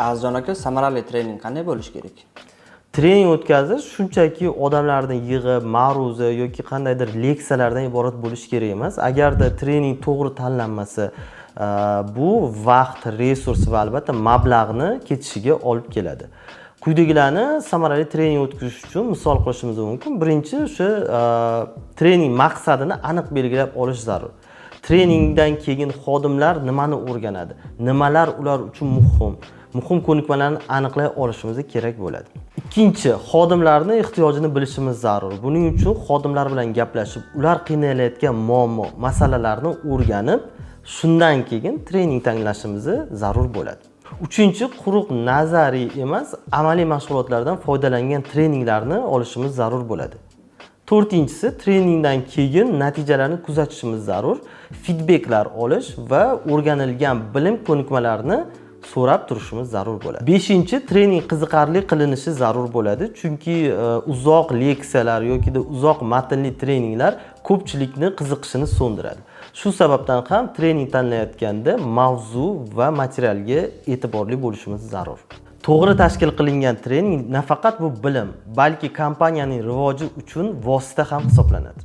Azizjon aka, samarali trening qanday bo'lishi kerak? Trening o'tkazish shunchaki odamlarni yig'ib, ma'ruza yoki qandaydir leksiyalardan iborat bo'lishi kerak emas. Agarda trening to'g'ri tanlanmasa, bu vaqt, resurs va albatta mablag'ni ketishiga olib keladi. Quyidagilarni samarali trening o'tkazish uchun misol qilishimiz mumkin. Birinchi o'sha trening maqsadini aniq belgilab olish zarur. Treningdan keyin xodimlar nimani o'rganadi? Nimalar ular uchun muhim ko'nikmalarni aniqlay olishimiz kerak bo'ladi. Ikkinchi, xodimlarning ehtiyojini bilishimiz zarur. Buning uchun xodimlar bilan gaplashib, ular qiynalayotgan muammo, masalalarni o'rganib, shundan keyin trening tanlashimiz zarur bo'ladi. Uchinchi, quruq nazariy emas, amaliy mashg'ulotlardan foydalangan treninglarni olishimiz zarur bo'ladi. To'rtinchisi, treningdan keyin natijalarni kuzatishimiz zarur, feedbacklar olish va o'rganilgan bilim ko'nikmalarini so'rab turishimiz zarur bo'ladi. Beshinchi, trening qiziqarli qilinishi zarur bo'ladi, chunki uzoq leksiyalar yoki uzoq matnli treninglar ko'pchilikni qiziqishini so'ndiradi. Shu sababdan ham trening tanlayotganda mavzu va materialga e'tiborli bo'lishimiz zarur. To'g'ri tashkil qilingan trening nafaqat bu bilim, balki kompaniyaning rivoji uchun vosita ham hisoblanadi.